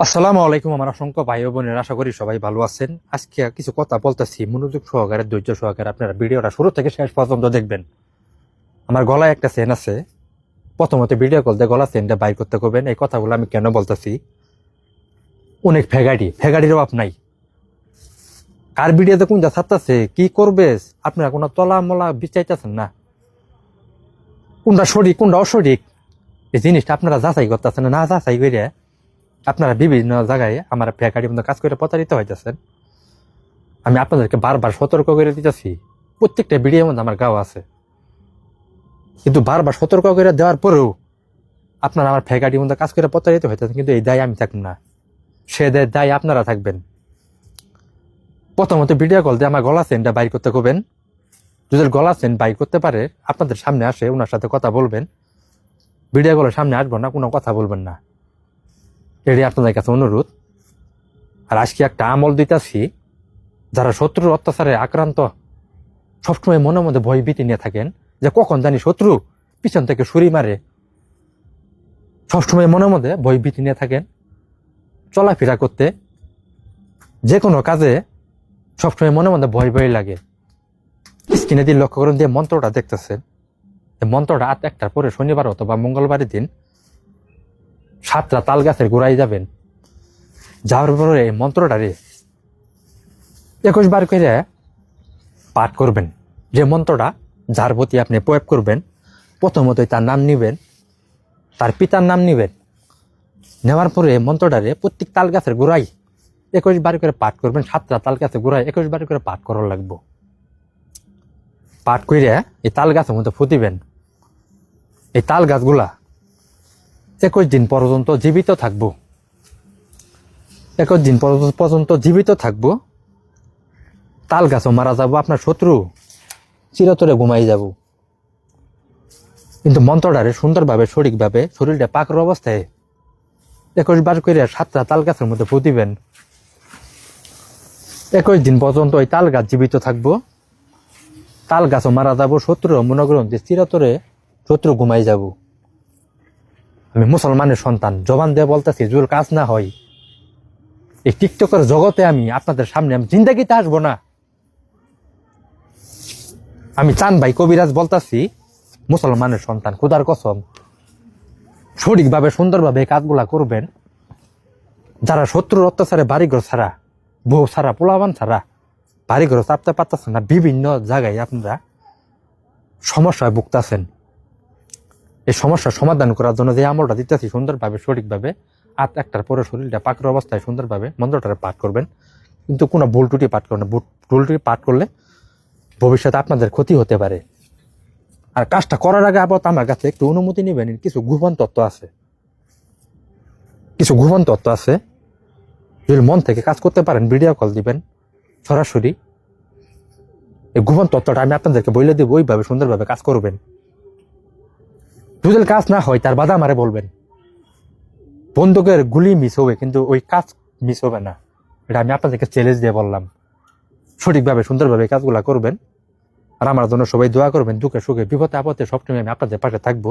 আসসালামু আলাইকুম আমার অসংখ্য ভাই ও বোনের, আশা করি সবাই ভালো আছেন। আজকে কিছু কথা বলতেছি, মনোযোগ সহকারে ধৈর্য সহকারে আপনারা ভিডিওটা শুরু থেকে শেষ পর্যন্ত দেখবেন। আমার গলায় একটা চেন আছে, প্রথমত ভিডিও কল দিয়ে গলা চেনটা বাইর করতে করবেন। এই কথাগুলো আমি কেন বলতেছি, অনেক ফেগাড়ির অভাব নাই। কার ভিডিওতে কোনটা ছাড়তেছে কি করবে আপনারা কোনো তলা মলা বিচাইতেছেন না, কোনটা সঠিক কোনটা অসঠিক এই জিনিসটা আপনারা যাচাই করতেছেন না। যাচাই করে আপনারা বিভিন্ন জায়গায় আমার ফেকারির মধ্যে কাজ করে প্রতারিত হইতেছেন। আমি আপনাদেরকে বারবার সতর্ক করে দিতেছি, প্রত্যেকটা ভিডিওর মধ্যে আমার গাও আছে, কিন্তু বারবার সতর্ক করে দেওয়ার পরেও আপনারা আমার ফেকারির মধ্যে কাজ করে প্রতারিত হইতেছেন। কিন্তু এই দায় আমি থাকবো না, সে দায় আপনারা থাকবেন। প্রথমত ভিডিও কল দিয়ে আমার গলা চেনটা বাইর করতে করবেন। যদি গলা চেন বাইর করতে পারে আপনাদের সামনে আসে, ওনার সাথে কথা বলবেন। ভিডিও কলের সামনে আসবো না, কোনো কথা বলবেন না, এটাই আপনাদের কাছে অনুরোধ। আর আজকে একটা আমল দিতেছি, যারা শত্রুর অত্যাচারে আক্রান্ত, সবসময় মনের মধ্যে ভয় ভীতি নিয়ে থাকেন যে কখন জানি শত্রু পিছন থেকে ছুরি মারে, সবসময় মনের মধ্যে ভয় ভীতি নিয়ে থাকেন চলাফেরা করতে, যে কোনো কাজে সবসময় মনের মধ্যে ভয় ভয় লাগে। স্ক্রিনে দিয়ে লক্ষ্য করুন, যে মন্ত্রটা দেখতেছেন, এই মন্ত্রটা রাত 1টার পরে শনিবার অথবা মঙ্গলবারের দিন 7টা তাল গাছের গোড়ায় যাবেন। যাওয়ার পরে এই মন্ত্রটারে 21 বার করে পাঠ করবেন। যে মন্ত্রটা যার প্রতি আপনি প্রয়োগ করবেন, প্রথমতই তার নাম নিবেন, তার পিতার নাম নিবেন। নেওয়ার পরে মন্ত্রটারে প্রত্যেক তাল গাছের গোড়ায় 21 বার করে পাঠ করবেন। 7টা তাল গাছের গোড়ায় 21 বার করে পাঠ করার লাগবো। পাঠ করে এই তাল গাছের মধ্যে ফুটিবেন। এই তাল গাছগুলা 21 দিন পর্যন্ত জীবিত থাকবো। 21 দিন পর্যন্ত জীবিত থাকবো। তাল গাছও মারা যাবো, আপনার শত্রু চিরতরে ঘুমাই যাব। কিন্তু মন্ত্রটারে সুন্দরভাবে সঠিকভাবে শরীরটা পাকর অবস্থায় 21 বার করে 7টা তাল গাছের মধ্যে ফুটিবেন। 21 দিন পর্যন্ত ওই তাল গাছ জীবিত থাকবো, তাল গাছও মারা যাবো, শত্রু মনে করুন যে চিরতরে শত্রু ঘুমাই যাব। আমি মুসলমানের সন্তান, জবান দিয়ে বলতেছি, যদি কাজ না হয় এই টিকটকের জগতে আমি আপনাদের সামনে আমি জিন্দাগিতে আসবো না। আমি চান ভাই কবিরাজ বলতাছি, মুসলমানের সন্তান, খোদার কসম, সঠিকভাবে সুন্দরভাবে এই কাজগুলা করবেন। যারা শত্রুর অত্যাচারে বাড়িঘর ছাড়া, বউ ছাড়া, পোলাবান ছাড়া বাড়িঘর চাপতে পারতেছেন না, বিভিন্ন জায়গায় আপনারা সমস্যায় ভুগতেছেন, এই সমস্যার সমাধান করার জন্য যে আমলটা দিতেছি সুন্দরভাবে সঠিকভাবে 8টার পরে শরীরটা পাকের অবস্থায় সুন্দরভাবে মন্ত্রটারে পাঠ করবেন। কিন্তু কোনো ভুল টুটি পাঠ করবেন, ভুল টুটি পাঠ করলে ভবিষ্যতে আপনাদের ক্ষতি হতে পারে। আর কাজটা করার আগে আবার আমার কাছে একটু অনুমতি নেবেন। কিছু গোপন তত্ত্ব আছে, যদি মন থেকে কাজ করতে পারেন ভিডিও কল দিবেন সরাসরি। এই গোপন তত্ত্বটা আমি আপনাদেরকে বলে দেবো, ওইভাবে সুন্দরভাবে কাজ করবেন। যদি কাজ না হয় তার বাধা আমারে বলবেন। বন্দুকের গুলি মিস হবে কিন্তু ওই কাজ মিস হবে না, এটা আমি আপনাদেরকে চ্যালেঞ্জ দিয়ে বললাম। সঠিকভাবে সুন্দরভাবে কাজগুলা করবেন। আর আমার জন্য সবাই দোয়া করবেন, দুঃখে সুখে বিপদে আপদে সবসময় আমি আপনাদের পাশে থাকবো।